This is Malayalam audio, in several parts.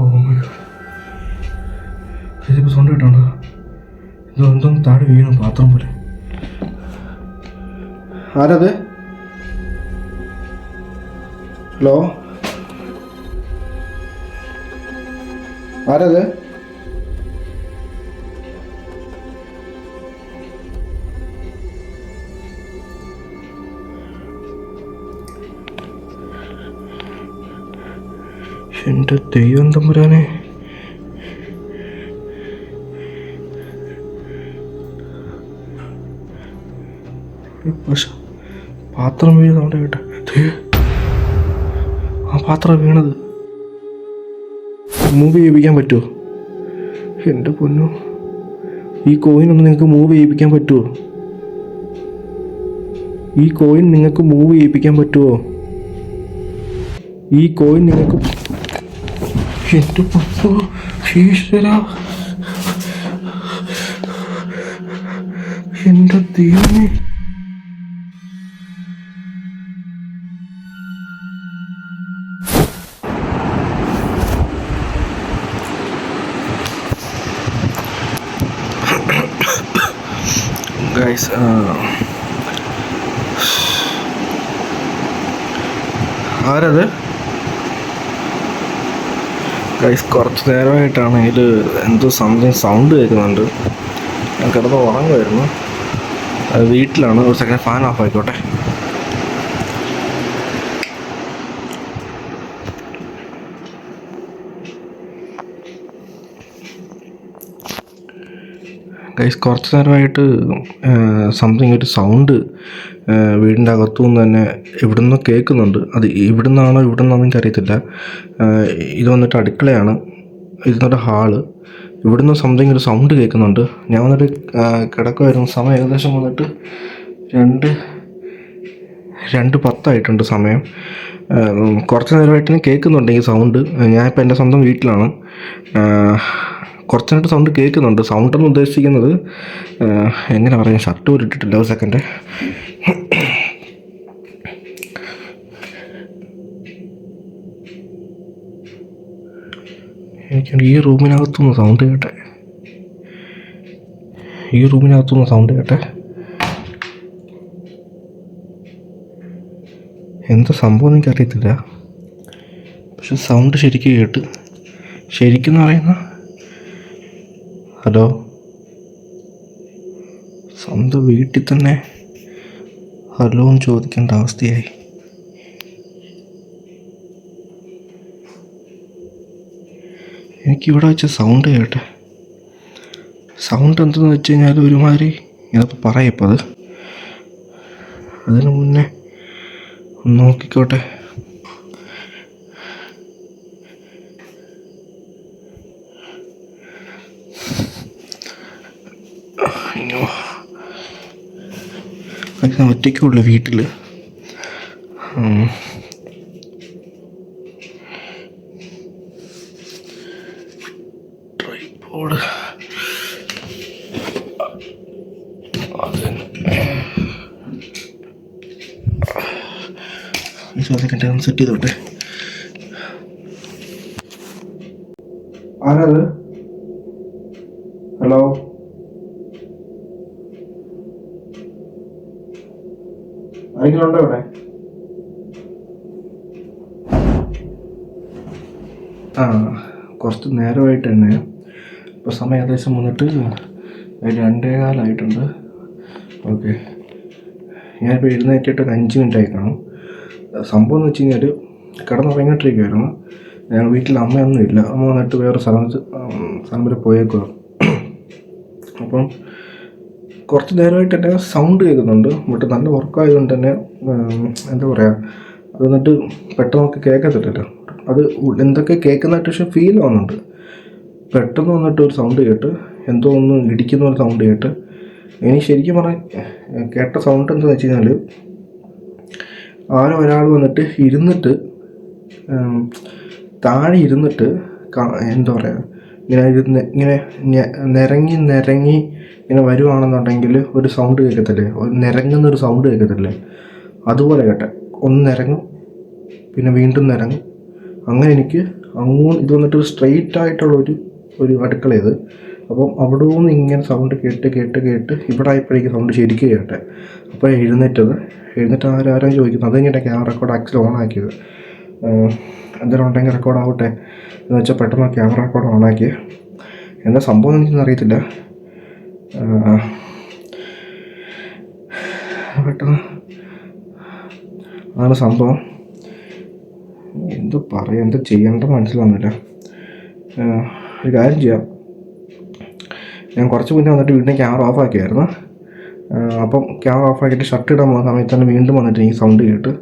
ഓ മൈ ഗോഡ്, ഇതിപ്പോൾ സൗണ്ട് കേട്ടോ. ഇതെന്തോ താഴെ വീണു, പാത്രം പോലെ. ആരത്? ഹലോ, ആരത്? എൻ്റെ ദൈവം തമ്പുരാനെ, പക്ഷെ പാത്രം വീണ സൗണ്ട് കേട്ടെ. ആ പാത്രം വീണത് മൂവ് ചെയ്യിപ്പിക്കാൻ പറ്റുമോ? എൻ്റെ പൊന്നു, ഈ കോയിനൊന്ന് നിങ്ങൾക്ക് മൂവ് ചെയ്യിപ്പിക്കാൻ പറ്റുമോ? ഈ കോയിൻ നിങ്ങൾക്ക് മൂവ് ചെയ്യിപ്പിക്കാൻ പറ്റുമോ? ഈ കോയിൻ നിങ്ങൾക്ക്, എൻ്റെ പൊന്നു ഈശ്വര, എൻ്റെ ദൈവമേ. ഗൈസ്, ആരത്? ഗൈസ്, കുറച്ച് നേരമായിട്ടാണ് ഇതിൽ എന്തോ സംതിങ് സൗണ്ട് കേൾക്കുന്നുണ്ട്. ഞാൻ കിടന്ന് ഉറങ്ങുമായിരുന്നു. അത് വീട്ടിലാണ്. ഒരു സെക്കൻഡ് ഫാൻ ഓഫ് ആയിക്കോട്ടെ. ഗൈസ്, കുറച്ച് നേരമായിട്ട് സംതിങ് ഒരു സൗണ്ട് വീടിൻ്റെ അകത്തുനിന്ന് തന്നെ എവിടുന്നോ കേൾക്കുന്നുണ്ട്. അത് ഇവിടുന്നാണോ ഇവിടുന്നാണോ എനിക്കറിയത്തില്ല. ഇത് വന്നിട്ട് അടുക്കളയാണ്, ഇത് വന്നിട്ട് ഹാള്. ഇവിടുന്ന് സംതിങ് ഒരു സൗണ്ട് കേൾക്കുന്നുണ്ട്. ഞാൻ വന്നിട്ട് കിടക്കുമായിരുന്നു. സമയം ഏകദേശം വന്നിട്ട് 2:10 സമയം. കുറച്ച് നേരമായിട്ട് കേൾക്കുന്നുണ്ട് ഈ സൗണ്ട്. ഞാനിപ്പോൾ എൻ്റെ സ്വന്തം വീട്ടിലാണ്. കുറച്ച് നേരമായിട്ട് സൗണ്ട് കേൾക്കുന്നുണ്ട്. സൗണ്ടെന്ന് ഉദ്ദേശിക്കുന്നത് എങ്ങനെ പറയാം, ഷർട്ട് പോലും ഇട്ടിട്ടില്ല. ഒരു സെക്കൻഡ്. എനിക്ക് ഈ റൂമിനകത്തുനിന്ന് സൗണ്ട് കേട്ടെ. എന്താ സംഭവം എനിക്കറിയത്തില്ല, പക്ഷെ സൗണ്ട് ശരിക്കും കേട്ട്. ശരിക്കും പറയുന്ന ഹലോ, സ്വന്തം വീട്ടിൽ തന്നെ ഹലോ എന്ന് ചോദിക്കേണ്ട അവസ്ഥയായി. എനിക്കിവിടെ വെച്ച് സൗണ്ട് കേട്ടെ. സൗണ്ട് എന്തെന്ന് വെച്ച് കഴിഞ്ഞാൽ ഒരുമാതിരി, ഞാനിപ്പോൾ പറയപ്പോൾ അതിന് മുന്നേ ഒന്ന് നോക്കിക്കോട്ടെ. ഒറ്റയ്ക്കുള്ള വീട്ടിൽ ട്രൈപോഡ് സെറ്റ് ചെയ്തോട്ടെ. ആരാത്? ഹലോ, ആരെങ്കിലും ഉണ്ടോ ഇവിടെ? കുറച്ച് നേരമായിട്ട് തന്നെ. ഇപ്പോൾ സമയം ഏകദേശം വന്നിട്ട് 2:15 ഓക്കെ. ഞാനിപ്പോൾ എഴുന്നേറ്റിട്ട് ഒരു 5 മിനിറ്റ് ആയി കാണും. സംഭവം എന്ന് വെച്ച് കഴിഞ്ഞാൽ കിടന്നുറങ്ങിയിട്ടിരിക്കുമായിരുന്നു. ഞാൻ വീട്ടിൽ അമ്മയൊന്നും ഇല്ല. അമ്മ വന്നിട്ട് വേറെ സ്ഥലം വരെ പോയേക്കുക. അപ്പം കുറച്ച് നേരമായിട്ട് തന്നെ സൗണ്ട് കേൾക്കുന്നുണ്ട്. ബട്ട് നല്ല ഉറക്കമായതുകൊണ്ട് തന്നെ എന്താ പറയുക, അത് വന്നിട്ട് പെട്ടെന്ന് നമുക്ക് കേൾക്കത്തില്ലല്ലോ. അത് എന്തൊക്കെ കേൾക്കുന്നതായിട്ട് പക്ഷേ ഫീൽ ആവുന്നുണ്ട്. പെട്ടെന്ന് വന്നിട്ട് ഒരു സൗണ്ട് കേട്ട്, എന്തോ ഒന്ന് ഇടിക്കുന്ന ഒരു സൗണ്ട് കേട്ട്. എനിക്ക് ശരിക്കും പറഞ്ഞാൽ കേട്ട സൗണ്ട് എന്താണെന്ന് വെച്ച് കഴിഞ്ഞാൽ, ഒരാൾ വന്നിട്ട് ഇരുന്നിട്ട് താഴെ ഇരുന്നിട്ട് എന്താ പറയുക, ഇങ്ങനെ നിരങ്ങി ഇങ്ങനെ വരുവാണെന്നുണ്ടെങ്കിൽ ഒരു സൗണ്ട് കേൾക്കത്തില്ലേ, ഒരു നിരങ്ങുന്നൊരു സൗണ്ട് കേൾക്കത്തില്ലേ, അതുപോലെ കേട്ടെ. ഒന്ന് നിരങ്ങും, പിന്നെ വീണ്ടും നിരങ്ങും. അങ്ങനെ എനിക്ക് ഇത് വന്നിട്ട് സ്ട്രെയിറ്റ് ആയിട്ടുള്ള ഒരു അടുക്കള ഇത്. അപ്പം അവിടെ നിന്ന് ഇങ്ങനെ സൗണ്ട് കേട്ട് ഇവിടെ ആയപ്പോഴേക്കും സൗണ്ട് ശരിക്കും കേട്ടെ. അപ്പോൾ എഴുന്നേറ്റ് ആരും ചോദിക്കുന്നു. അത് കഴിഞ്ഞിട്ട് ക്യാമറ റെക്കോർഡ് ആക്ച്വലി ഓൺ ആക്കിയത്. എന്തെങ്കിലും ഉണ്ടെങ്കിൽ റെക്കോർഡ് ആവട്ടെ എന്ന് വെച്ചാൽ പെട്ടെന്ന് ക്യാമറ റെക്കോർഡ് ഓണാക്കി. എന്താ സംഭവം എനിക്കൊന്നും അറിയത്തില്ല. പെട്ടെന്ന് അതാണ് സംഭവം. എന്ത് ചെയ്യേണ്ടത് മനസ്സിലാവുന്നില്ല. ഒരു കാര്യം ചെയ്യാം, ഞാൻ കുറച്ച് മുന്നേ വന്നിട്ട് വീണ്ടും ക്യാമറ ഓഫ് ആക്കിയായിരുന്നു. അപ്പം ക്യാമറ ഓഫ് ആക്കിയിട്ട് ഷർട്ട് ഇടാൻ പോകുന്ന സമയത്ത് തന്നെ വീണ്ടും വന്നിട്ട് എനിക്ക് സൗണ്ട് കേട്ട്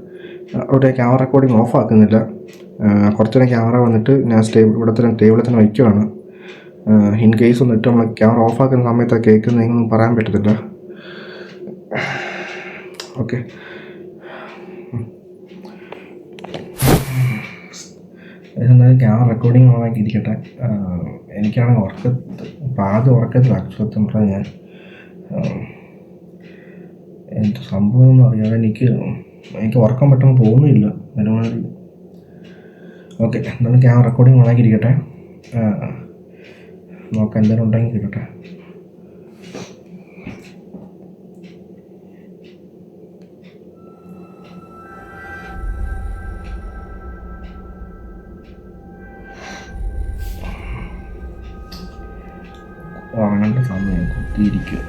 അവിടെ ക്യാമറ റെക്കോർഡിങ് ഓഫ് ആക്കുന്നില്ല. കുറച്ച് നേരം ക്യാമറ വന്നിട്ട് ഞാൻ ടേബിളിൽ തന്നെ വയ്ക്കുവാണ്. ഇൻ കേസ് വന്നിട്ട് നമ്മൾ ക്യാമറ ഓഫ് ആക്കുന്ന സമയത്ത് കേൾക്കുന്നതെന്നൊന്നും പറയാൻ പറ്റത്തില്ല. ഓക്കെ, എന്നാലും ക്യാമറ റെക്കോർഡിങ് ഓണാക്കി ഇരിക്കട്ടെ. എനിക്കാണെങ്കിൽ ആദ്യം ഉറക്കത്തില്ല. സത്യം പറഞ്ഞാൽ ഞാൻ എന്ത് സംഭവം എന്ന് അറിയാതെ എനിക്ക് ഉറക്കം പെട്ടെന്ന് തോന്നുന്നില്ല ഒരുമാതിരി. ഓക്കെ, എന്നാലും ക്യാമറ റെക്കോർഡിങ് ഓണാക്കി ഇരിക്കട്ടെ. നോക്കാം എന്തെങ്കിലും ഉണ്ടെങ്കിൽ കിട്ടട്ടെ. ഉറങ്ങേണ്ട സമയം കുത്തിയിരിക്കുക.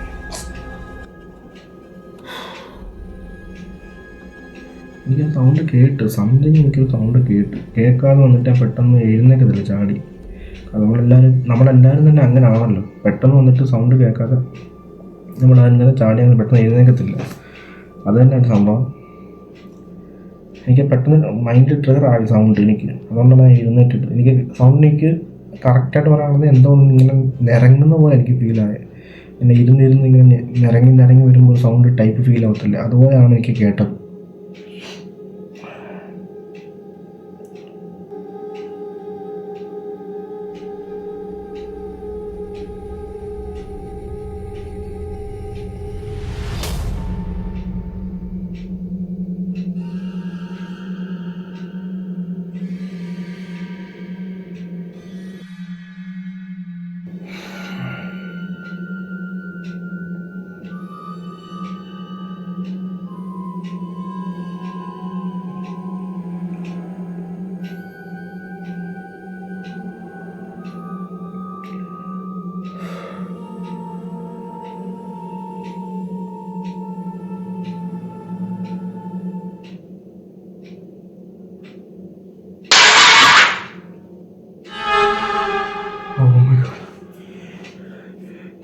എനിക്ക് സൗണ്ട് കേട്ട് എനിക്കൊരു സൗണ്ട് കേൾക്കാതെ വന്നിട്ട് പെട്ടെന്ന് എഴുന്നേക്കത്തില്ല ചാടി. നമ്മളെല്ലാവരും തന്നെ അങ്ങനെ ആണല്ലോ. പെട്ടെന്ന് വന്നിട്ട് സൗണ്ട് കേൾക്കാതെ നമ്മളാരും തന്നെ ചാടി അങ്ങനെ പെട്ടെന്ന് എഴുന്നേക്കത്തില്ല. അത് തന്നെയാണ് സംഭവം. എനിക്ക് പെട്ടെന്ന് മൈൻഡ് ട്രിഗർ ആയി സൗണ്ട് എനിക്ക്. അതുകൊണ്ടാണ് ഞാൻ എഴുന്നേറ്റിട്ട്. എനിക്ക് കറക്റ്റായിട്ട് പറയാനുള്ളത് എന്തോ ഇങ്ങനെ നിരങ്ങുന്ന പോലെ എനിക്ക് ഫീലായത്. പിന്നെ ഇരുന്നിരുന്ന് ഇങ്ങനെ നിരങ്ങി വരുമ്പോൾ സൗണ്ട് ടൈപ്പ് ഫീൽ ആവത്തില്ല. അതുപോലെയാണ് എനിക്ക് കേട്ടത്.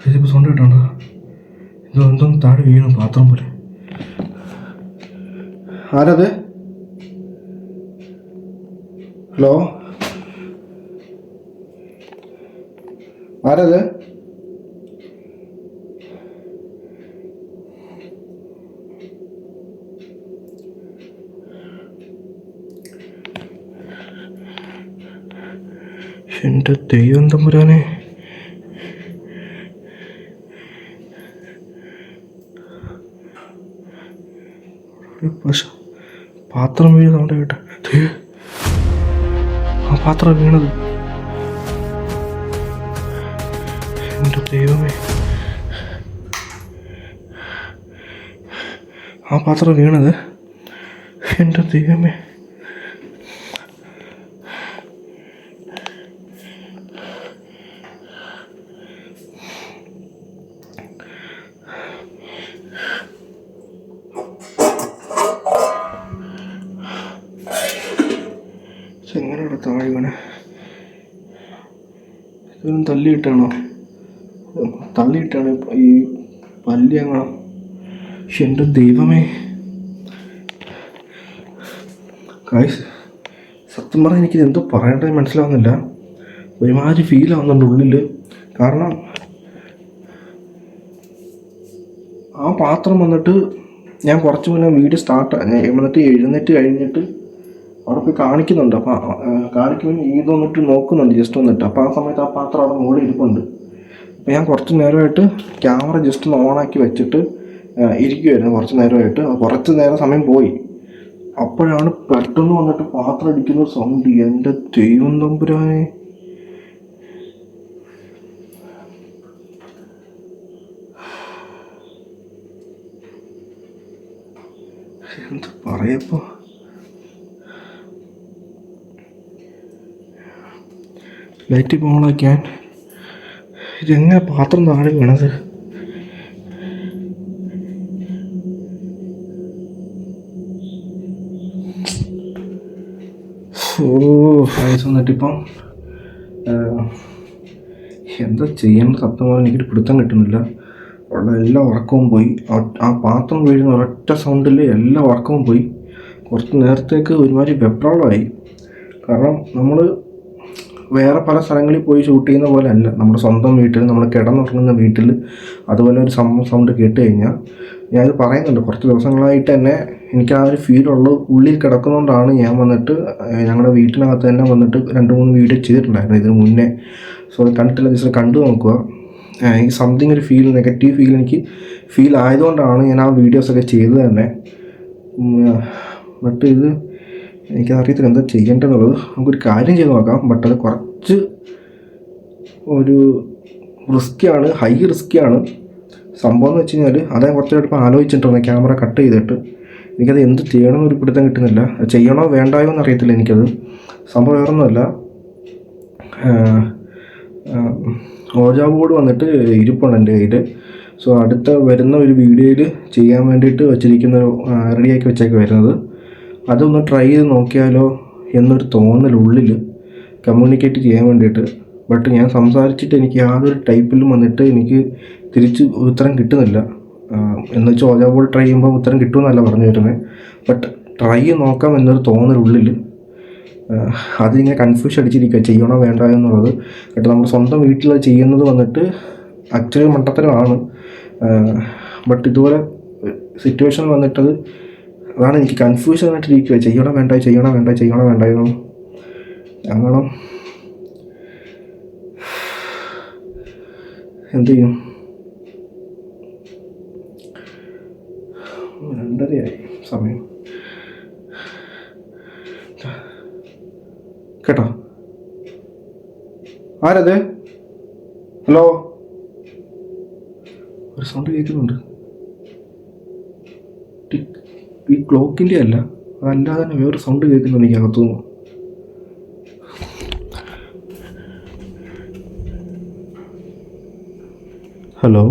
ഇതിപ്പോൾ സൗണ്ട് കിട്ടണ്ട. എന്തോന്ന് താഴെ വീണു പാത്രം പോലെ. ആരത്? ഹലോ, ആരത്? എൻ്റെ ദൈവം തമ്പുരാനെ, പാത്രം വീണ സൗണ്ട് കേട്ടെ. ആ പാത്രം വീണത്. എൻ്റെ ദൈവമേ, ആ പാത്രം വീണത്. എൻ്റെ ദൈവമേ, എങ്ങനെയാണ് താഴെ വീണേ? ഇതൊന്നും തള്ളിയിട്ടാണ് ഈ പല്ലി അങ്ങനെ. പക്ഷെ എൻ്റെ ദൈവമേ ഗായ്സ്, സത്യം പറഞ്ഞാൽ എനിക്കിത് എന്തോ പറയേണ്ടത് മനസ്സിലാവുന്നില്ല. ഒരുമാതിരി ഫീൽ ആവുന്നുണ്ട് ഉള്ളിൽ. കാരണം ആ പാത്രം വന്നിട്ട് ഞാൻ കുറച്ച് മുന്നേ വീഡിയോ വന്നിട്ട് എഴുന്നേറ്റ് കഴിഞ്ഞിട്ട് അവിടെ പോയി കാണിക്കുന്നുണ്ട്. അപ്പോൾ കാണിക്കുമ്പോൾ ഇത് വന്നിട്ട് നോക്കുന്നുണ്ട് ജസ്റ്റ് വന്നിട്ട്. അപ്പോൾ ആ സമയത്ത് ആ പാത്രം അവിടെ മുകളിൽ ഇരിപ്പുണ്ട്. അപ്പോൾ ഞാൻ കുറച്ച് നേരമായിട്ട് ക്യാമറ ജസ്റ്റ് ഒന്ന് ഓണാക്കി വെച്ചിട്ട് ഇരിക്കുമായിരുന്നു കുറച്ച് നേരമായിട്ട്. കുറച്ച് നേരം സമയം പോയി. അപ്പോഴാണ് പെട്ടെന്ന് വന്നിട്ട് പാത്രം അടിക്കുന്ന സൗണ്ട്. എൻ്റെ ദൈവം തമ്പുരാനെ. എന്ത് പറയപ്പോ. ലൈറ്റ് ഇപ്പോൾ ഓണാക്കിയാൻ ഇതെങ്ങനെ പാത്രം താഴെ വീണത്? വയസ്സ് വന്നിട്ടിപ്പം എന്താ ചെയ്യേണ്ട സത്യമായി എനിക്കൊരു പിടുത്തം കിട്ടുന്നില്ല. ഉള്ള എല്ലാ ഉറക്കവും പോയി. ആ പാത്രം വീഴുന്ന ഒരൊറ്റ സൗണ്ടിൽ എല്ലാ ഉറക്കവും പോയി. കുറച്ച് നേരത്തേക്ക് ഒരുമാതിരി വെപ്രാളമായി. കാരണം നമ്മൾ വേറെ പല സ്ഥലങ്ങളിൽ പോയി ഷൂട്ട് ചെയ്യുന്ന പോലെ അല്ല, നമ്മുടെ സ്വന്തം വീട്ടിൽ, നമ്മൾ കിടന്നുറങ്ങുന്ന വീട്ടിൽ അതുപോലെ ഒരു സൗണ്ട് കേട്ട് കഴിഞ്ഞാൽ, ഞാനത് പറയുന്നുണ്ട് കുറച്ച് ദിവസങ്ങളായിട്ട് തന്നെ എനിക്ക് ആ ഒരു ഫീലുള്ള ഉള്ളിൽ കിടക്കുന്നതുകൊണ്ടാണ് ഞാൻ വന്നിട്ട് ഞങ്ങളുടെ വീട്ടിനകത്ത് തന്നെ വന്നിട്ട് 2-3 വീഡിയോ ചെയ്തിട്ടുണ്ടായിരുന്നു ഇതിന് മുന്നേ. സോ അത് കണ്ടിട്ടില്ല, ജസ്റ്റ് കണ്ടു നോക്കുക. എനിക്ക് സംതിങ് ഒരു നെഗറ്റീവ് ഫീൽ എനിക്ക് ഫീൽ ആയതുകൊണ്ടാണ് ഞാൻ ആ വീഡിയോസൊക്കെ ചെയ്തത് തന്നെ. ബട്ട് ഇത് എനിക്കറിയത്തില്ല എന്താ ചെയ്യേണ്ടതെന്നുള്ളത്. നമുക്കൊരു കാര്യം ചെയ്ത് നോക്കാം. ബട്ട് അത് കുറച്ച് ഒരു റിസ്ക്കിയാണ്, ഹൈ റിസ്ക്കിയാണ്. സംഭവം എന്ന് വെച്ച് കഴിഞ്ഞാൽ അത് കുറച്ചായിട്ട് ഇപ്പോൾ ആലോചിച്ചിട്ടുണ്ട് ക്യാമറ കട്ട് ചെയ്തിട്ട്. എനിക്കത് എന്ത് ചെയ്യണമെന്നൊരു പിടുത്തം കിട്ടുന്നില്ല. ചെയ്യണോ വേണ്ടായോ എന്നറിയത്തില്ല എനിക്കത്. സംഭവം വേറൊന്നുമല്ല, ഓജാ ബോർഡ് വന്നിട്ട് ഇരിപ്പുണ്ട് എൻ്റെ കയ്യിൽ. സോ അടുത്ത വരുന്ന ഒരു വീഡിയോയിൽ ചെയ്യാൻ വേണ്ടിയിട്ട് വെച്ചിരിക്കുന്ന റെഡിയാക്കി വെച്ചേക്ക് വരുന്നത്. അതൊന്ന് ട്രൈ ചെയ്ത് നോക്കിയാലോ എന്നൊരു തോന്നലുള്ളിൽ കമ്മ്യൂണിക്കേറ്റ് ചെയ്യാൻ വേണ്ടിയിട്ട്. ബട്ട് ഞാൻ സംസാരിച്ചിട്ട് എനിക്ക് യാതൊരു ടൈപ്പിലും വന്നിട്ട് എനിക്ക് തിരിച്ച് ഉത്തരം കിട്ടുന്നില്ല. എന്ന് വെച്ചാൽ ഓജാ ബോർഡ് ട്രൈ ചെയ്യുമ്പോൾ ഉത്തരം കിട്ടുമെന്നല്ല പറഞ്ഞു വരുന്നത്. ബട്ട് ട്രൈ നോക്കാം എന്നൊരു തോന്നലുള്ളിൽ അതിങ്ങനെ കൺഫ്യൂഷൻ അടിച്ചിരിക്കുക, ചെയ്യണോ വേണ്ട എന്നുള്ളത്. കേട്ടോ, നമ്മൾ സ്വന്തം വീട്ടിൽ ചെയ്യുന്നത് വന്നിട്ട് ആക്ച്വലി മണ്ടത്തരമാണ്. ബട്ട് ഇതുപോലെ സിറ്റുവേഷൻ വന്നിട്ടത് അതാണ് എനിക്ക് കൺഫ്യൂഷൻ ആയിട്ടിരിക്കുക. ചെയ്യണോ വേണ്ടായോ അങ്ങനെ എന്ത് ചെയ്യും? 2:30 സമയം കേട്ടോ. ആരത്? ഹലോ, ഒരു സൗണ്ട് കേൾക്കുന്നുണ്ട്. ഈ ക്ലോക്കിൻ്റെ അല്ല, അതല്ലാതെ തന്നെ വേറൊരു സൗണ്ട് കേൾക്കുന്നുണ്ട് എനിക്ക് അകത്തുനിന്ന്. ഹലോ,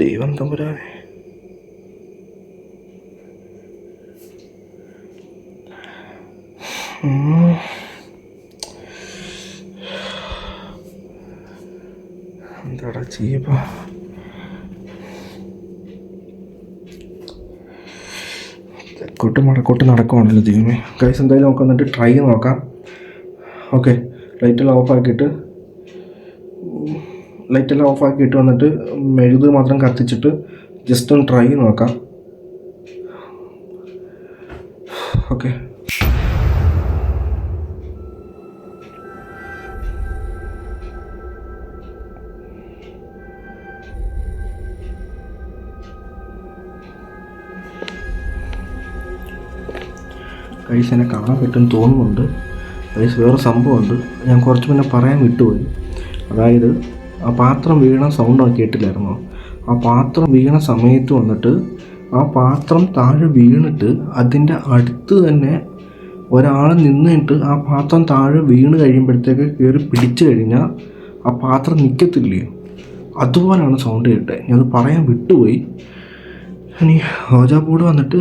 ദൈവം തമ്പുരാനെ. എന്താടാ ചെയ്യപ്പാ? മടക്കോട്ട് നടക്കുവാണല്ലോ ദൈവമേ. ഗൈസ്, എന്തായാലും നമുക്ക് വന്നിട്ട് ട്രൈ ചെയ്ത് നോക്കാം. ഓക്കെ, ലൈറ്റെല്ലാം ഓഫാക്കിയിട്ട് വന്നിട്ട് മെഴുക് മാത്രം കത്തിച്ചിട്ട് ജസ്റ്റ് ഒന്ന് ട്രൈ ചെയ്ത് നോക്കാം. ഓക്കെ, ഗൈസ് എന്നെ കാണാൻ പറ്റുമെന്ന് തോന്നുന്നുണ്ട്. ഗൈസ് വേറെ സംഭവമുണ്ട്, ഞാൻ കുറച്ച് മുന്നേ പറയാൻ വിട്ടുപോയി. അതായത് ആ പാത്രം വീണ സൗണ്ട് കേട്ടില്ലായിരുന്നോ? ആ പാത്രം വീണ സമയത്ത് വന്നിട്ട് ആ പാത്രം താഴെ വീണിട്ട് അതിൻ്റെ അടുത്ത് തന്നെ ഒരാൾ നിന്നിട്ട് ആ പാത്രം താഴെ വീണ് കഴിയുമ്പോഴത്തേക്ക് കയറി പിടിച്ചു കഴിഞ്ഞാൽ ആ പാത്രം നിൽക്കത്തില്ലേ? അതുപോലെയാണ് സൗണ്ട് കേട്ടത്. ഞാനത് പറയാൻ വിട്ടുപോയി. ഇനി ഓജാ ബോർഡ് വന്നിട്ട്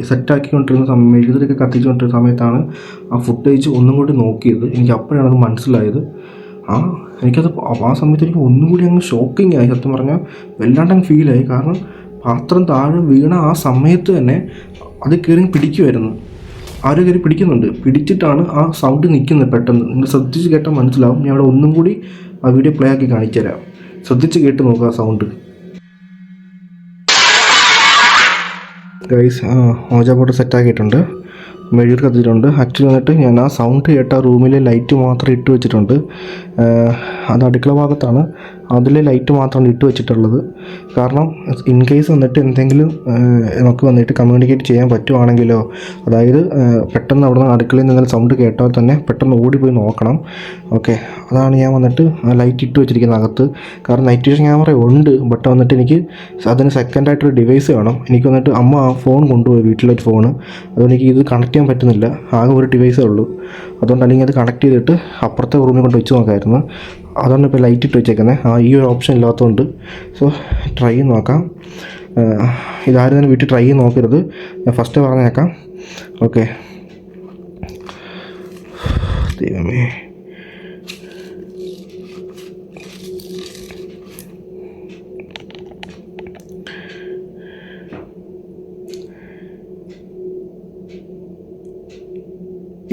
സെറ്റാക്കിക്കൊണ്ടിരുന്ന മെഴുകുതിരിയൊക്കെ കത്തിച്ചുകൊണ്ടിരുന്ന സമയത്താണ് ആ ഫുട്ടേജ് ഒന്നും കൂടി നോക്കിയത്. എനിക്ക് അപ്പോഴാണ് അത് മനസ്സിലായത്. എനിക്കത് ആ സമയത്ത് എനിക്ക് ഒന്നും കൂടി അങ്ങ് ഷോക്കിംഗ് ആയി. സത്യം പറഞ്ഞാൽ വല്ലാണ്ടങ്ങ് ഫീലായി. കാരണം പാത്രം താഴെ വീണ ആ സമയത്ത് തന്നെ അത് കയറി പിടിക്കുമായിരുന്നു. ആരും കയറി പിടിക്കുന്നുണ്ട്. പിടിച്ചിട്ടാണ് ആ സൗണ്ട് നിൽക്കുന്നത്. പെട്ടെന്ന് നിങ്ങൾ ശ്രദ്ധിച്ച് കേട്ടാൽ മനസ്സിലാവും. ഞാൻ അവിടെ ഒന്നും കൂടി ആ വീഡിയോ പ്ലേ ആക്കി കാണിച്ചു തരാം. ശ്രദ്ധിച്ച് കേട്ട് നോക്കുക ആ സൗണ്ട്. ഗൈസ്, ഓജാ ബോർഡ് സെറ്റാക്കിയിട്ടുണ്ട്, മെഴുക് കത്തിച്ചിട്ടുണ്ട്. ആക്ച്വലി വന്നിട്ട് ഞാൻ ആ സൗണ്ട് കേട്ട റൂമിലെ ലൈറ്റ് മാത്രം ഇട്ട് വെച്ചിട്ടുണ്ട്. അത് അടുക്കള ഭാഗത്താണ്. അതിൽ ലൈറ്റ് മാത്രമാണ് ഇട്ട് വെച്ചിട്ടുള്ളത്. കാരണം ഇൻ കേസ് വന്നിട്ട് എന്തെങ്കിലും നമുക്ക് വന്നിട്ട് കമ്മ്യൂണിക്കേറ്റ് ചെയ്യാൻ പറ്റുവാണെങ്കിലോ, അതായത് പെട്ടെന്ന് അവിടെ നിന്ന് അടുക്കളയിൽ നിന്ന് സൗണ്ട് കേട്ടാൽ തന്നെ പെട്ടെന്ന് ഓടിപ്പോയി നോക്കണം. ഓക്കെ, അതാണ് ഞാൻ വന്നിട്ട് ലൈറ്റ് ഇട്ട് വെച്ചിരിക്കുന്നത് അകത്ത്. കാരണം നൈറ്റ് വിഷൻ ക്യാമറ ഉണ്ട്, ബട്ട് വന്നിട്ട് എനിക്ക് അതിന് സെക്കൻഡായിട്ടൊരു ഡിവൈസ് വേണം. എനിക്ക് വന്നിട്ട് അമ്മ ആ ഫോൺ കൊണ്ടുപോയി, വീട്ടിലൊരു ഫോണ്, അതുകൊണ്ട് എനിക്ക് ഇത് കണക്ട് ചെയ്യാൻ പറ്റുന്നില്ല. ആകെ ഒരു ഡിവൈസേ ഉള്ളൂ. അതുകൊണ്ട് അല്ലെങ്കിൽ അത് കണക്ട് ചെയ്തിട്ട് അപ്പുറത്തെ റൂമിൽ കൊണ്ട് വെച്ച് നോക്കാമായിരുന്നു. അതാണ് ഇപ്പോൾ ലൈറ്റ് ഇട്ട് വെച്ചേക്കുന്നത്. ഈ ഒരു ഓപ്ഷൻ ഇല്ലാത്തതുകൊണ്ട്. സോ ട്രൈ ചെയ്ത് നോക്കാം. ഇതാരും തന്നെ വീട്ടിൽ ട്രൈ ചെയ്ത് നോക്കരുത്, ഞാൻ ഫസ്റ്റ് പറഞ്ഞേക്കാം. ഓക്കെ, ദൈവമേ.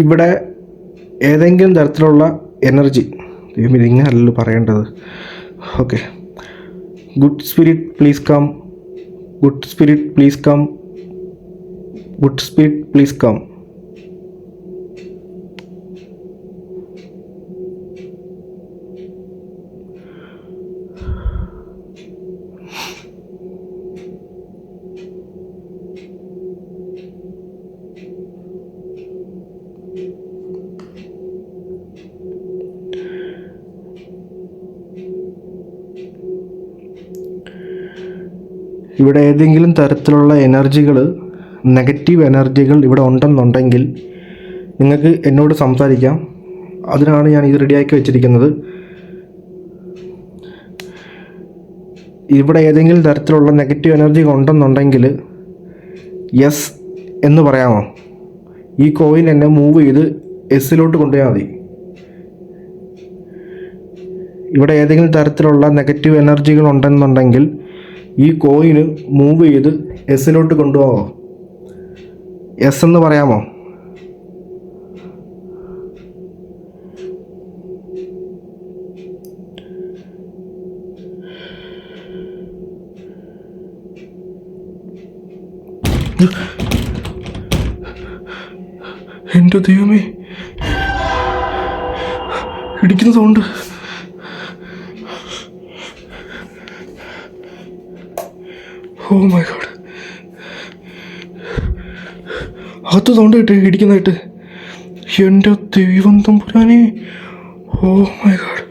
ഇവിടെ ഏതെങ്കിലും തരത്തിലുള്ള എനർജി, ഇതിങ്ങനല്ലല്ലോ പറയേണ്ടത്. Okay, good spirit please come, good spirit please come, good spirit please come. ഇവിടെ ഏതെങ്കിലും തരത്തിലുള്ള എനർജികൾ, നെഗറ്റീവ് എനർജികൾ ഇവിടെ ഉണ്ടെന്നുണ്ടെങ്കിൽ നിങ്ങൾക്ക് എന്നോട് സംസാരിക്കാം. അതിനാണ് ഞാൻ ഇത് റെഡിയാക്കി വെച്ചിരിക്കുന്നത്. ഇവിടെ ഏതെങ്കിലും തരത്തിലുള്ള നെഗറ്റീവ് എനർജി ഉണ്ടെന്നുണ്ടെങ്കിൽ യെസ് എന്ന് പറയാമോ? ഈ കോയിൻ എന്നെ മൂവ് ചെയ്ത് എസ്സിലോട്ട് കൊണ്ടുപോയാൽ മതി. ഇവിടെ ഏതെങ്കിലും തരത്തിലുള്ള നെഗറ്റീവ് എനർജികൾ ഉണ്ടെന്നുണ്ടെങ്കിൽ ഈ കോയിന് മൂവ് ചെയ്ത് എസ്സിലോട്ട് കൊണ്ടുപോകാമോ? എസ് എന്ന് പറയാമോ? എൻ്റെ ദൈവമേ, ഇടിക്കുന്ന സൗണ്ട്. ഓ മൈ ഗോഡ്, അകത്ത് സൗണ്ട് കേട്ട് ഇടിക്കുന്നതായിട്ട്. എൻ്റെ ദൈവം തമ്പുരാനെ, ഓ മൈ ഗോഡ്,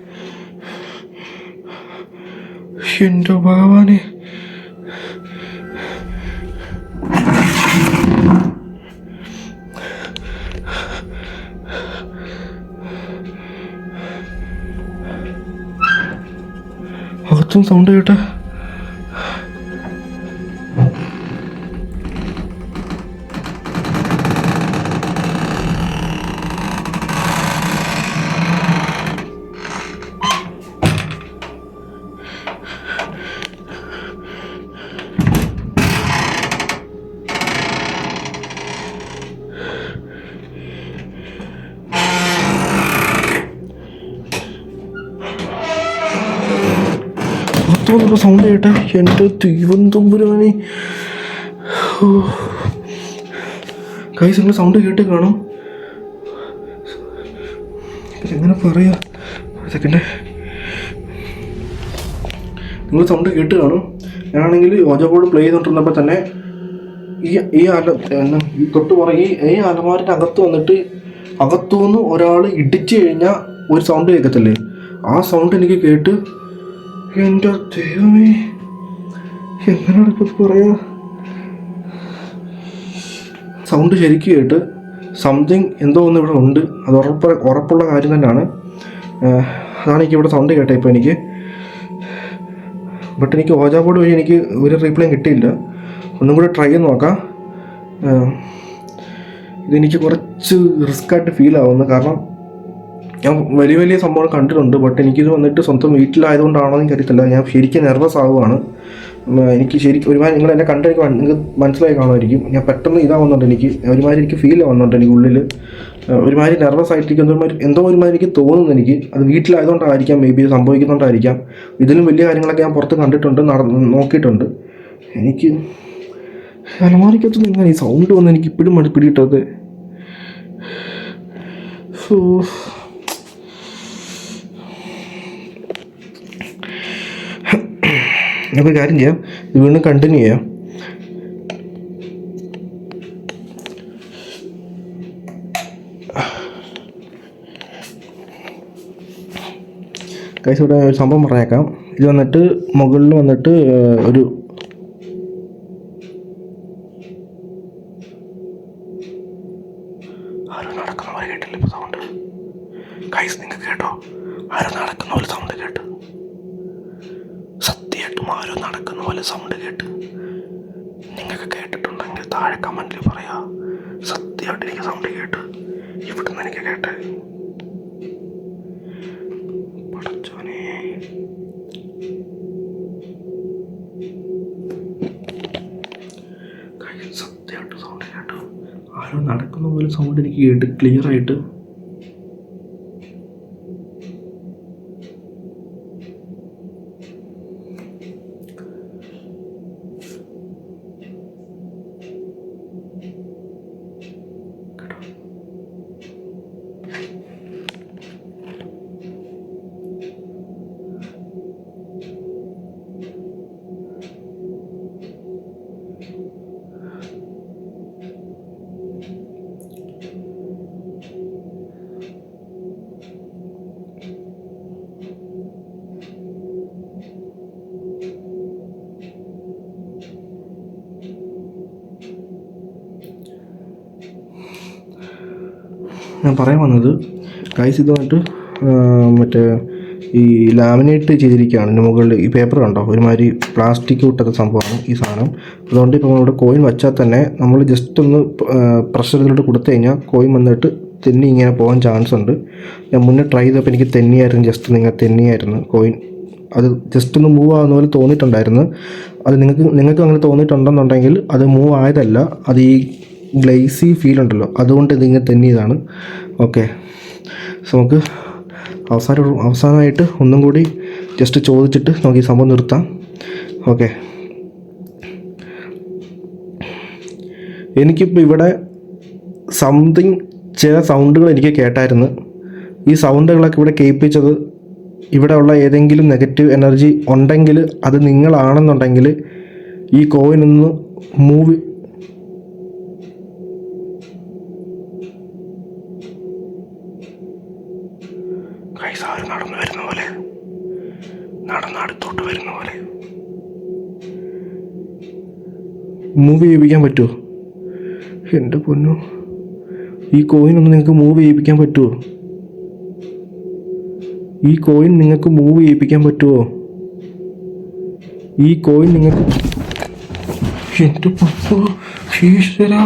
എൻ്റെ ഭഗവാനെ. അകത്തും സൗണ്ട് കേട്ടാ. സൗണ്ട് കേട്ടെ, എൻ്റെ ദൈവം തമ്പുരാനെ. ഗൈസ്, നിങ്ങൾ സൗണ്ട് കേട്ട് കാണും. എങ്ങനെ പറയാ, സെക്കൻഡ്, നിങ്ങൾ സൗണ്ട് കേട്ട് കാണും. ഞാനാണെങ്കിൽ ഓജോ ബോർഡ് പ്ലേ ചെയ്തുകൊണ്ടിരുന്നപ്പോൾ തന്നെ ഈ തൊട്ട് പുറകെ ഈ അലമാരിൻ്റെ അകത്ത് വന്നിട്ട് അകത്തുനിന്ന് ഒരാൾ ഇടിച്ചു കഴിഞ്ഞാൽ ഒരു സൗണ്ട് കേൾക്കത്തില്ലേ, ആ സൗണ്ട് എനിക്ക് കേട്ട് എൻ്റെ ദൈവമേ, എങ്ങനെയാണ് ഇപ്പോൾ പറയാ, സൗണ്ട് ശരിക്കും കേട്ട് സംതിങ് എന്തോ ഒന്ന് ഇവിടെ ഉണ്ട്. അത് ഉറപ്പുള്ള കാര്യം തന്നെയാണ്. അതാണ് എനിക്കിവിടെ സൗണ്ട് കേട്ടത് ഇപ്പോൾ എനിക്ക്. ബട്ട് എനിക്ക് ഓജോ ബോർഡ് വഴി എനിക്ക് ഒരു റീപ്ലൈയും കിട്ടിയില്ല. ഒന്നും കൂടി ട്രൈ ചെയ്ത് നോക്കാം. ഇതെനിക്ക് കുറച്ച് റിസ്ക്കായിട്ട് ഫീൽ ആവുന്നു. കാരണം ഞാൻ വലിയ വലിയ സംഭവങ്ങൾ കണ്ടിട്ടുണ്ട്, ബട്ട് എനിക്കിത് വന്നിട്ട് സ്വന്തം വീട്ടിലായതുകൊണ്ടാണോ എന്ന് എനിക്കറിയത്തില്ല. ഞാൻ ശരിക്കും നെർവസ് ആവുകയാണ്. എനിക്ക് ശരിക്കും ഒരുമാതിരി, നിങ്ങൾ എന്നെ കണ്ട് നിങ്ങൾക്ക് മനസ്സിലായി കാണുമായിരിക്കും, ഞാൻ പെട്ടെന്ന് ഇതാവുന്നുണ്ട്. എനിക്ക് ഒരുമാതിരി എനിക്ക് ഫീൽ ആവുന്നുണ്ട്. എനിക്ക് ഉള്ളിൽ ഒരുമാതിരി നെർവസ് ആയിട്ടിരിക്കും. എന്തോ ഒരുമാതിരി എനിക്ക് തോന്നുന്നു. എനിക്ക് അത് വീട്ടിലായതുകൊണ്ടായിരിക്കാം, മേ ബി സംഭവിക്കുന്നുണ്ടായിരിക്കാം. ഇതിലും വലിയ കാര്യങ്ങളൊക്കെ ഞാൻ പുറത്ത് കണ്ടിട്ടുണ്ട്, നോക്കിയിട്ടുണ്ട്. എനിക്ക് അലമാരിക്കകത്ത് എങ്ങനെ ഈ സൗണ്ട് വന്ന് എനിക്ക് ഇപ്പോഴും പിടിയിട്ടത്. നമുക്ക് കാര്യം ചെയ്യാം, ഇത് വീണ്ടും കണ്ടിന്യൂ ചെയ്യാം. ഗൈസ് ഇവിടെ ഒരു സംഭവം പറഞ്ഞേക്കാം. ഇത് വന്നിട്ട് മുകളിൽ വന്നിട്ട് ഒരു ആരോ നടക്കുന്ന പോലെ കേട്ടില്ല ഇപ്പോൾ സൗണ്ട്. ഗൈസ് നിങ്ങൾക്ക് കേട്ടോ? ആരോ നടക്കുന്ന പോലെ സൗണ്ട് കേട്ട്. സത്യമായിട്ടും ആരോ നടക്കുന്ന പോലെ സൗണ്ട് കേട്ട്. നിങ്ങൾക്ക് കേട്ടിട്ടുണ്ടെങ്കിൽ താഴെ കമൻറ്റിൽ പറയാം. സത്യമായിട്ട് എനിക്ക് സൗണ്ട് കേട്ട്. ഇവിടുന്ന് എനിക്ക് കേട്ടെ. പടച്ചോനെ, സത്യമായിട്ട് സൗണ്ട് കേട്ടു. ആരോ നടക്കുന്ന പോലെ സൗണ്ട് എനിക്ക് കേട്ട് ക്ലിയർ ആയിട്ട്. ഞാൻ പറയാൻ വന്നത് ഗൈസ്, ഇത് വന്നിട്ട് മറ്റേ ഈ ലാമിനേറ്റ് ചെയ്തിരിക്കുകയാണ്. ഇതിന് മുകളിൽ ഈ പേപ്പർ കണ്ടോ, ഒരുമാതിരി പ്ലാസ്റ്റിക് വിട്ടൊക്കെ സംഭവമാണ് ഈ സാധനം. അതുകൊണ്ട് ഇപ്പോൾ നമ്മളിവിടെ കോയിൻ വെച്ചാൽ തന്നെ നമ്മൾ ജസ്റ്റ് ഒന്ന് പ്രഷർ ഇതിലോട്ട് കൊടുത്തു കഴിഞ്ഞാൽ കോയിൻ വന്നിട്ട് തെന്നി ഇങ്ങനെ പോകാൻ ചാൻസ് ഉണ്ട്. ഞാൻ മുന്നേ ട്രൈ ചെയ്തപ്പോൾ എനിക്ക് തെന്നിയായിരുന്നു, ജസ്റ്റ് നിങ്ങൾ തെന്നിയായിരുന്നു കോയിൻ. അത് ജസ്റ്റ് ഒന്ന് മൂവ് ആകുന്ന പോലെ തോന്നിയിട്ടുണ്ടായിരുന്നു. അത് നിങ്ങൾക്ക് അങ്ങനെ തോന്നിയിട്ടുണ്ടെന്നുണ്ടെങ്കിൽ അത് മൂവ് ആയതല്ല, അത് ഈ ഗ്ലേസി ഫീൽ ഉണ്ടല്ലോ, അതുകൊണ്ട് ഇതിങ്ങനെ തെന്നിയതാണ്. ഓക്കെ, സോ നമുക്ക് അവസാനമായിട്ട് ഒന്നും കൂടി ജസ്റ്റ് ചോദിച്ചിട്ട് നമുക്ക് ഈ സംഭവം നിർത്താം. ഓക്കെ, എനിക്കിപ്പോൾ ഇവിടെ ചില സൗണ്ടുകൾ എനിക്ക് കേട്ടായിരുന്നു. ഈ സൗണ്ടുകളൊക്കെ ഇവിടെ കേൾപ്പിച്ചത് ഇവിടെ ഉള്ള ഏതെങ്കിലും നെഗറ്റീവ് എനർജി ഉണ്ടെങ്കിൽ അത് നിങ്ങളാണെന്നുണ്ടെങ്കിൽ ഈ കോയിൻ ഒന്ന് മൂവ് ആരും നടന്നു വരുന്ന പോലെ, അടുത്തോട്ട് വരുന്ന പോലെ മൂവ് ചെയ്യിപ്പിക്കാൻ പറ്റുമോ? എൻ്റെ പൊന്നു, ഈ കോയിൻ ഒന്ന് നിങ്ങൾക്ക് മൂവ് ചെയ്യിപ്പിക്കാൻ പറ്റുമോ? ഈ കോയിൻ നിങ്ങൾക്ക് മൂവ് ചെയ്യിപ്പിക്കാൻ പറ്റുമോ? ഈ കോയിൻ നിങ്ങൾക്ക്, എൻ്റെ പൊന്നു ഈശ്വരാ,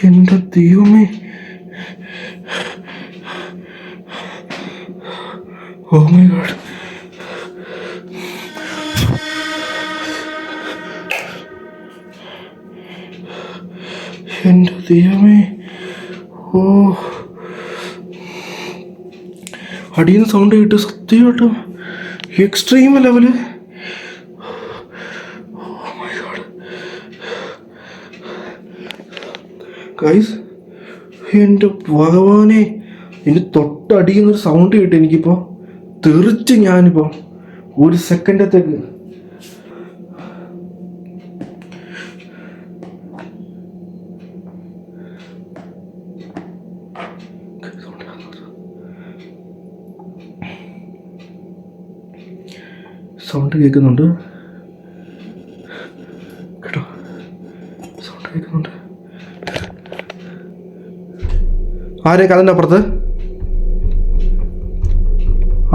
എൻ്റെ ദൈവമേ, ഓ മൈ ഗോഡ്, എൻ്റെ ദൈവമേ. ഓ, അടിയിൽ നിന്ന് സൗണ്ട് കേട്ട് സത്യമായിട്ടും extreme level. Oh my god guys, എൻ്റെ ഭഗവാനെ, എൻ്റെ തൊട്ടടിയിൽ നിന്നൊരു സൗണ്ട് കേട്ട് എനിക്കിപ്പോൾ തെറിച്ച്. ഞാനിപ്പോൾ ഒരു സെക്കൻഡത്തേക്ക് സൗണ്ട് കേൾക്കുന്നുണ്ട് കേട്ടോ, സൗണ്ട് കേൾക്കുന്നുണ്ട്. ആരേ കഥൻ്റെ അപ്പുറത്ത്?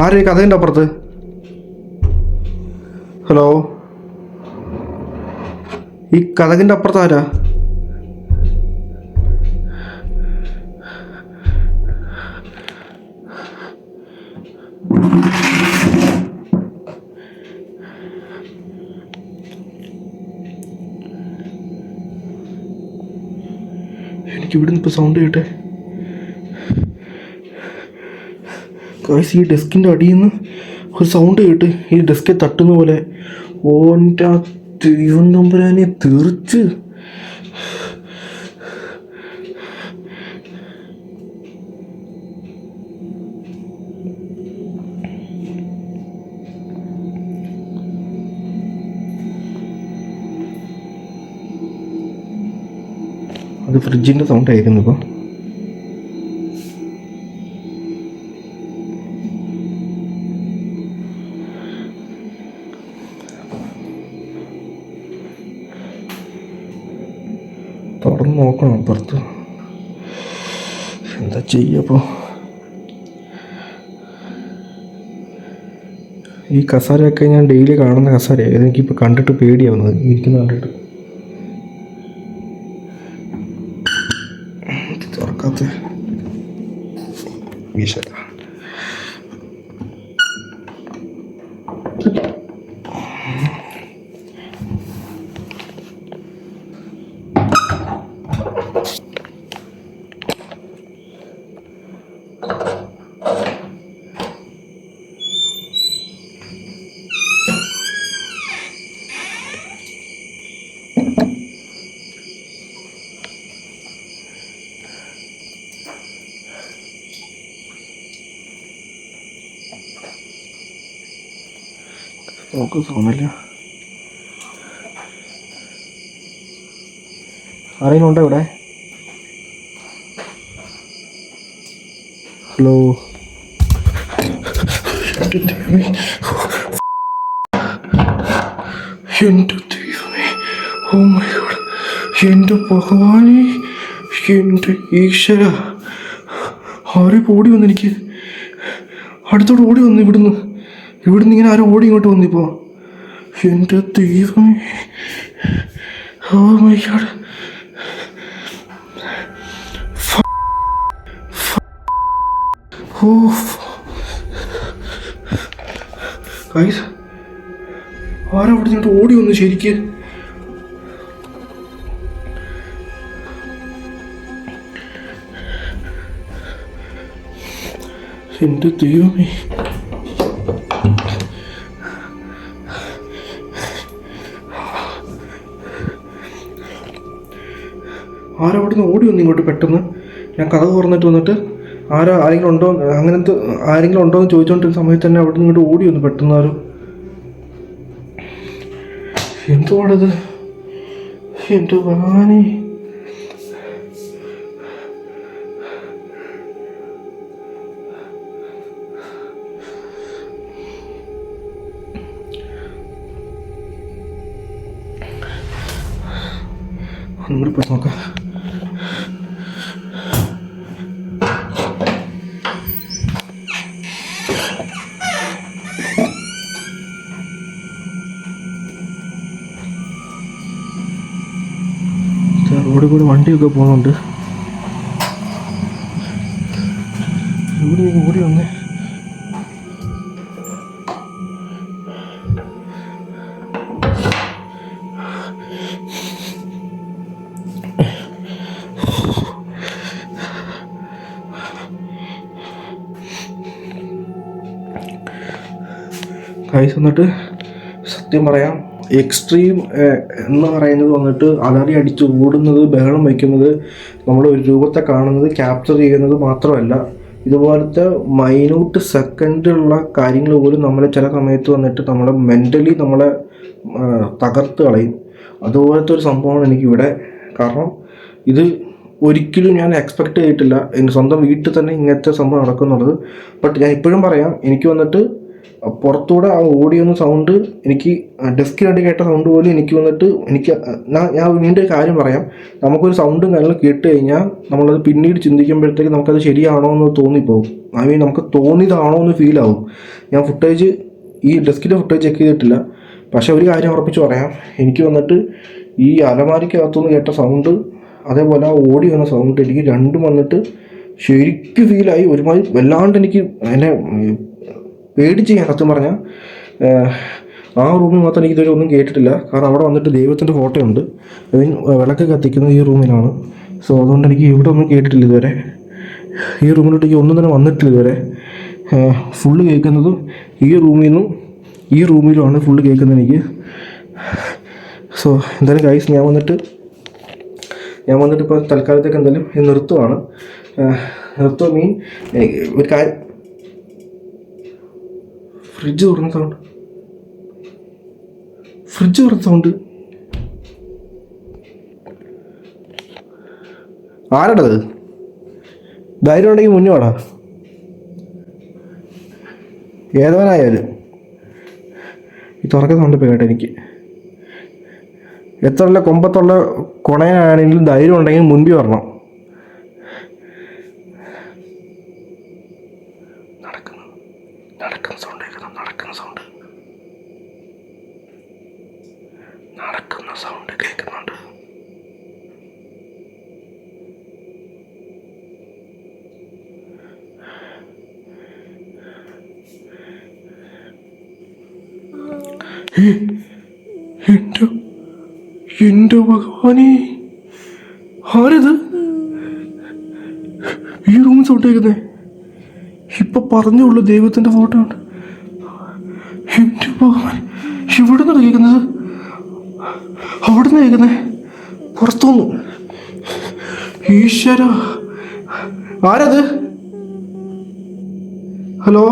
ആരേ കഥേൻ്റെ അപ്പുറത്ത്? ഹലോ, ഈ കഥകിൻ്റെ അപ്പുറത്ത് ആരാ? എനിക്കിവിടെ നിന്ന് ഇപ്പോൾ സൗണ്ട് കേട്ടെ. ഗൈസ്, ഈ ഡെസ്കിൻ്റെ അടിയിൽ നിന്ന് ഒരു സൗണ്ട് കേട്ട് ഈ ഡെസ്കെ തട്ടുന്ന പോലെ. ഓൻ്റെ ദൈവം നമ്പരാനെ തെറിച്ച്. അത് ഫ്രിഡ്ജിൻ്റെ സൗണ്ട് ആയിരുന്നു ഇപ്പോൾ. തുറന്ന് നോക്കണം അപ്പുറത്ത്, എന്താ ചെയ്യപ്പോൾ. ഈ കസാരയൊക്കെ ഞാൻ ഡെയിലി കാണുന്ന കസാരയാണ്, എനിക്കിപ്പോൾ കണ്ടിട്ട് പേടിയാവുന്നത് ഇരിക്കുന്ന കണ്ടിട്ട്. തുറക്കാത്ത ഈശ്വര. നമുക്ക് തോന്നില്ല. ആരെങ്കിലും ഉണ്ടോ ഇവിടെ? ഹലോ, എൻ്റെ ദൈവമേ, ഓ മൈ ഗോഡ്, എൻ്റെ ഭഗവാനെ, എൻ്റെ ഈശ്വര. ആരും ഓടി വന്നു, എനിക്ക് അടുത്തോട്ട് ഓടി വന്നു. ഇവിടുന്ന് ഇങ്ങനെ ആരും ഓടി ഇങ്ങോട്ട് വന്നിപ്പോൾ. എൻ്റെ ദൈവമേ, oh my god. Oh guys, ആരാ അവിടെ നിന്നിട്ട് ഓടി വന്നു ശരിക്ക്? എൻ്റെ ദൈവമേ, ആരവിടെ നിന്ന് ഓടി വന്നു ഇങ്ങോട്ട് പെട്ടെന്ന്? ഞാൻ കഥ തുറന്നിട്ട് വന്നിട്ട് ആരെങ്കിലും ഉണ്ടോ, അങ്ങനത്തെ ആരെങ്കിലും ഉണ്ടോ എന്ന് ചോദിച്ചുകൊണ്ടിരുന്ന സമയത്ത് തന്നെ അവിടെ നിന്ന് ഇങ്ങോട്ട് ഓടി വന്നു പെട്ടെന്ന് ആരും. എന്തുവാണത്? എൻ്റെ ഭഗവാനെ, ഒന്നുകൂടി പോയി നോക്കാം. റോഡിൽ കൂടെ വണ്ടിയൊക്കെ പോകുന്നുണ്ട്. ഇവിടെ ഓടി വന്നേ. കൈസ് വന്നിട്ട് സത്യം പറയാം, എക്സ്ട്രീം എന്ന് പറയുന്നത് വന്നിട്ട് അലറി അടിച്ച് ഓടുന്നത്, ബഹളം വയ്ക്കുന്നത്, നമ്മൾ ഒരു രൂപത്തെ കാണുന്നത്, ക്യാപ്ചർ ചെയ്യുന്നത് മാത്രമല്ല, ഇതുപോലത്തെ മൈന്യൂട്ട് സെക്കൻഡുള്ള കാര്യങ്ങൾ പോലും നമ്മളെ ചില സമയത്ത് വന്നിട്ട് നമ്മളെ മെൻ്റലി നമ്മളെ തകർത്ത് കളയും. അതുപോലത്തെ ഒരു സംഭവമാണ് എനിക്കിവിടെ. കാരണം ഇത് ഒരിക്കലും ഞാൻ എക്സ്പെക്റ്റ് ചെയ്തിട്ടില്ല എൻ്റെ സ്വന്തം വീട്ടിൽ തന്നെ ഇങ്ങനത്തെ സംഭവം നടക്കുന്നുള്ളത്. ബട്ട് ഞാൻ ഇപ്പോഴും പറയാം, എനിക്ക് വന്നിട്ട് പുറത്തൂടെ ആ ഓടിയൊന്ന് സൗണ്ട്, എനിക്ക് ഡെസ്കിനടി കേട്ട സൗണ്ട് പോലും എനിക്ക് വന്നിട്ട് ഞാൻ വീണ്ടും ഒരു കാര്യം പറയാം, നമുക്കൊരു സൗണ്ടും കാര്യങ്ങളും കേട്ട് കഴിഞ്ഞാൽ നമ്മളത് പിന്നീട് ചിന്തിക്കുമ്പോഴത്തേക്ക് നമുക്കത് ശരിയാണോ എന്ന് തോന്നിപ്പോകും. ഐ മീൻ നമുക്ക് തോന്നിയതാണോ എന്ന് ഫീലാവും. ഞാൻ ഈ ഡെസ്കിൻ്റെ ഫുട്ടേജ് ചെക്ക് ചെയ്തിട്ടില്ല, പക്ഷേ ഒരു കാര്യം ഉറപ്പിച്ച് പറയാം, എനിക്ക് വന്നിട്ട് ഈ അലമാരിക്കകത്തുനിന്ന് കേട്ട സൗണ്ട് അതേപോലെ ആ ഓടി വന്ന സൗണ്ട് എനിക്ക് രണ്ടും വന്നിട്ട് ശരിക്കും ഫീലായി. ഒരുമാതിരി വല്ലാണ്ട് എനിക്ക് എന്നെ പേടിച്ച് ഞാൻ സത്യം പറഞ്ഞാൽ. ആ റൂമിൽ മാത്രം എനിക്കിതുവരെ ഒന്നും കേട്ടിട്ടില്ല. കാരണം അവിടെ വന്നിട്ട് ദൈവത്തിൻ്റെ ഫോട്ടോ ഉണ്ട്, ഐ മീൻ വിളക്ക് കത്തിക്കുന്നത് ഈ റൂമിലാണ്. സോ അതുകൊണ്ട് എനിക്ക് ഇവിടെ ഒന്നും കേട്ടിട്ടില്ല ഇതുവരെ. ഈ റൂമിലോട്ട് എനിക്ക് ഒന്നും തന്നെ വന്നിട്ടില്ല ഇതുവരെ. ഫുള്ള് കേൾക്കുന്നതും ഈ റൂമിലുമാണ് ഫുള്ള് കേൾക്കുന്നത് എനിക്ക്. സോ എന്തായാലും ഗൈസ്, ഞാൻ വന്നിട്ട് ഇപ്പോൾ തൽക്കാലത്തേക്ക് എന്തായാലും നിർത്തുവാണ്. മീൻ ഒരു കാര്യം, ഫ്രിഡ്ജ് തുറന്ന സൗണ്ട് ആരടത്? ധൈര്യം ഉണ്ടെങ്കിൽ മുന്നേ വാടാ. ഏതവനായാലും ഈ തുറക്കുന്ന കൊണ്ട് പോയിട്ട് എനിക്ക് എത്ര കൊമ്പത്തുള്ള കൊണയാണെങ്കിലും ധൈര്യം ഉണ്ടെങ്കിൽ മുൻപിൽ വരണം. നടക്കുന്ന സൗണ്ട് കേൾക്കുന്നു. നടക്കുന്ന സൗണ്ട് കേൾക്കുന്നുണ്ട്. എന്റെ ഭഗവാനെ, ആരത് ഈ റൂമിൽ സൗണ്ട് കേൾക്കുന്നേ? ഇപ്പൊ പറഞ്ഞുള്ളൂ ദൈവത്തിന്റെ ഫോട്ടോ ഉണ്ട്. എന്റെ ഭഗവാനെ, ഇവിടെ നിന്നാണ് കേൾക്കുന്നത്? അവിടെ നിന്ന് കേൾക്കുന്നേ? പുറത്തുനിന്ന്? ഈശ്വര, ആരത്? ഹലോ,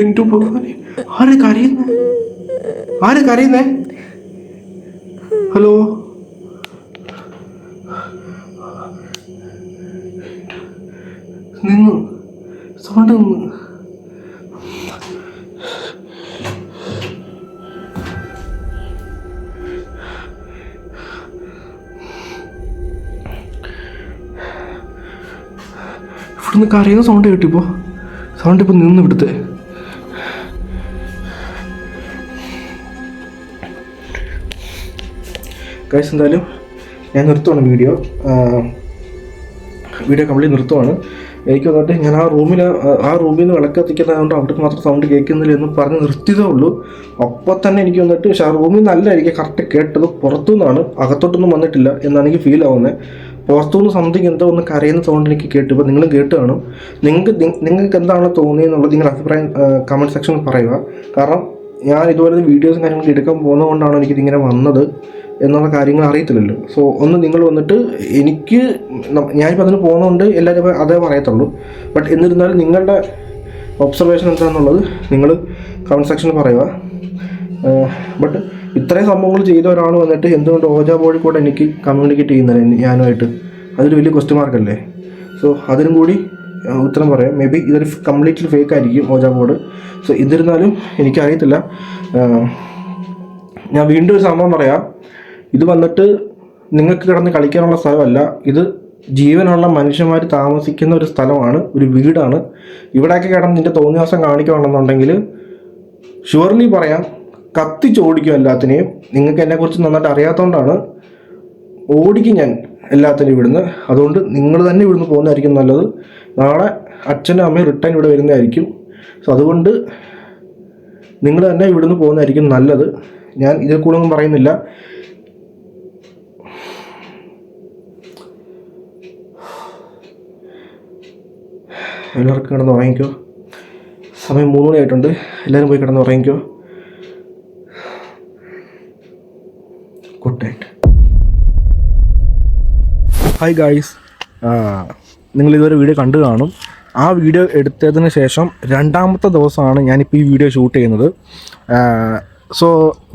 എന്റെ ഭഗവാനെ, ആര് കരയുന്നേ? ഹലോ, നിന്നു സൗണ്ട് നിന്ന്. ഇവിടുന്ന് കരയുന്ന സൗണ്ട് കേട്ടിപ്പോ. സൗണ്ട് ഇപ്പൊ നിന്ന് ഇവിടുത്തെ. ഗൈസ്, എന്തായാലും ഞാൻ നിർത്തുവാണ് വീഡിയോ കംപ്ലീറ്റ് നിർത്തുവാണ്. എനിക്ക് വന്നിട്ട് ഞാൻ ആ റൂമിൽ നിന്ന് വിളക്ക് കത്തിക്കുന്നതുകൊണ്ട് അവിടെ മാത്രം സൗണ്ട് കേൾക്കുന്നില്ല എന്ന് പറഞ്ഞ് നിർത്തിയതേ ഉള്ളൂ. അപ്പോൾ തന്നെ എനിക്ക് വന്നിട്ട് പക്ഷേ ആ റൂമിൽ നല്ല എനിക്ക് കറക്റ്റ് കേട്ടത് പുറത്തുനിന്നാണ്, അകത്തോട്ടൊന്നും വന്നിട്ടില്ല എന്നാണ് എനിക്ക് ഫീൽ ആവുന്നത്. പുറത്തുനിന്ന് സംതിങ് എന്തോ ഒന്ന് കരയുന്ന സൗണ്ട് എനിക്ക് കേട്ടു. ഇപ്പോൾ നിങ്ങളും കേട്ട് കാണും. നിങ്ങൾക്ക് എന്താണ് തോന്നിയെന്നുള്ളത് നിങ്ങളുടെ അഭിപ്രായം കമൻറ്റ് സെക്ഷനിൽ പറയുക. കാരണം ഞാൻ ഇതുപോലെ വീഡിയോസും കാര്യങ്ങളൊക്കെ എടുക്കാൻ പോകുന്നതുകൊണ്ടാണ് എനിക്കിതിങ്ങനെ വന്നത് എന്നുള്ള കാര്യങ്ങൾ അറിയത്തില്ലല്ലോ. സോ ഒന്ന് നിങ്ങൾ വന്നിട്ട് ഞാനിപ്പോൾ അതിന് പോകുന്നതുകൊണ്ട് എല്ലാവരും അതേ പറയത്തുള്ളൂ. ബട്ട് എന്നിരുന്നാലും നിങ്ങളുടെ ഒബ്സർവേഷൻ എന്താണെന്നുള്ളത് നിങ്ങൾ കമൻറ്റ് സെക്ഷനിൽ പറയുക. ബട്ട് ഇത്രയും സംഭവങ്ങൾ ചെയ്ത ഒരാൾ വന്നിട്ട് എന്തുകൊണ്ട് ഓജാ ബോർഡിൽ കൂടെ എനിക്ക് കമ്മ്യൂണിക്കേറ്റ് ചെയ്യുന്നത് ഞാനുമായിട്ട്? അതൊരു വലിയ ക്വസ്റ്റ്യൻ മാർക്കല്ലേ? സോ അതിനും കൂടി ഉത്തരം പറയാം. മേ ബി ഇതൊരു കംപ്ലീറ്റ്ലി ഫേക്ക് ആയിരിക്കും ഓജാ ബോർഡ്. സോ എന്നിരുന്നാലും എനിക്കറിയത്തില്ല. ഞാൻ വീണ്ടും ഒരു സംഭവം പറയാം. ഇത് വന്നിട്ട് നിങ്ങൾക്ക് കിടന്ന് കളിക്കാനുള്ള സ്ഥലമല്ല. ഇത് ജീവനുള്ള മനുഷ്യന്മാർ താമസിക്കുന്ന ഒരു സ്ഥലമാണ്, ഒരു വീടാണ്. ഇവിടെയൊക്കെ കിടന്ന് നിൻ്റെ തോന്നിയാസം കാണിക്കുകയാണെന്നുണ്ടെങ്കിൽ ഷുവർലി പറയാം, കത്തിച്ചോടിക്കും എല്ലാത്തിനെയും. നിങ്ങൾക്ക് എന്നെക്കുറിച്ച് നന്നായിട്ട് അറിയാത്തതുകൊണ്ടാണ് ഓടിക്കും ഞാൻ എല്ലാത്തിനും ഇവിടുന്ന്. അതുകൊണ്ട് നിങ്ങൾ തന്നെ ഇവിടുന്ന് പോകുന്നതായിരിക്കും നല്ലത്. നാളെ അച്ഛനും അമ്മയും റിട്ടേൺ ഇവിടെ വരുന്നതായിരിക്കും. സോ അതുകൊണ്ട് നിങ്ങൾ തന്നെ ഇവിടുന്ന് പോകുന്നതായിരിക്കും നല്ലത്. ഞാൻ ഇതിൽ കൂടുതലൊന്നും പറയുന്നില്ല. എല്ലാവർക്കും കിടന്ന് ഉറങ്ങിക്കോ. സമയം 3 മണിയായിട്ടുണ്ട്. എല്ലാവരും പോയി കിടന്ന് ഉറങ്ങിക്കോ. Good night. ഹായ് ഗായ്സ്, നിങ്ങളിതുവരെ വീഡിയോ കണ്ടു കാണും. ആ വീഡിയോ എടുത്തതിന് ശേഷം 2ാമത്തെ ദിവസമാണ് ഞാനിപ്പോൾ ഈ വീഡിയോ ഷൂട്ട് ചെയ്യുന്നത്. സോ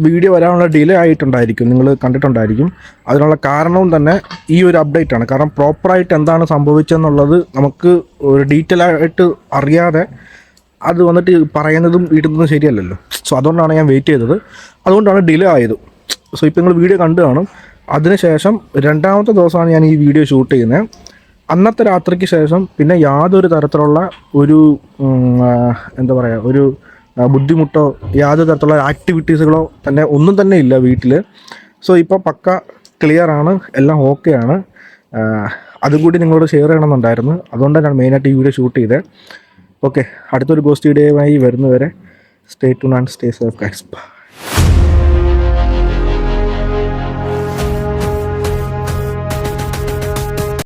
വീഡിയോ വരാനുള്ള ഡിലേ ആയിട്ടുണ്ടായിരിക്കും, നിങ്ങൾ കണ്ടിട്ടുണ്ടായിരിക്കും. അതിനുള്ള കാരണവും തന്നെ ഈ ഒരു അപ്ഡേറ്റ് ആണ്. കാരണം പ്രോപ്പറായിട്ട് എന്താണ് സംഭവിച്ചതെന്നുള്ളത് നമുക്ക് ഒരു ഡീറ്റെയിൽ ആയിട്ട് അറിയാതെ അത് വന്നിട്ട് പറയുന്നതും വീട്ടുന്നതും ശരിയല്ലല്ലോ. സോ അതുകൊണ്ടാണ് ഞാൻ വെയിറ്റ് ചെയ്തത്. അതുകൊണ്ടാണ് ഡിലേ ആയത്. സോ ഇപ്പോൾ നിങ്ങൾ വീഡിയോ കണ്ടു കാണും. അതിനുശേഷം 2ാമത്തെ ദിവസമാണ് ഞാൻ ഈ വീഡിയോ ഷൂട്ട് ചെയ്യുന്നത്. അന്നത്തെ രാത്രിക്ക് ശേഷം പിന്നെ യാതൊരു തരത്തിലുള്ള ഒരു എന്താ പറയുക, ഒരു ബുദ്ധിമുട്ടോ യാതൊരു തരത്തിലുള്ള ആക്ടിവിറ്റീസുകളോ തന്നെ ഒന്നും തന്നെ ഇല്ല വീട്ടിൽ. സോ ഇപ്പോൾ പക്ക ക്ലിയറാണ്, എല്ലാം ഓക്കെയാണ്. അതും കൂടി നിങ്ങളോട് ഷെയർ ചെയ്യണമെന്നുണ്ടായിരുന്നു. അതുകൊണ്ടാണ് ഞാൻ മെയിനായിട്ട് ഈ വീഡിയോ ഷൂട്ട് ചെയ്തത്. ഓക്കെ, അടുത്തൊരു ഗോസ്റ്റ് വീഡിയോയുമായി വരുന്നവരെ stay tune and stay safe guys. By.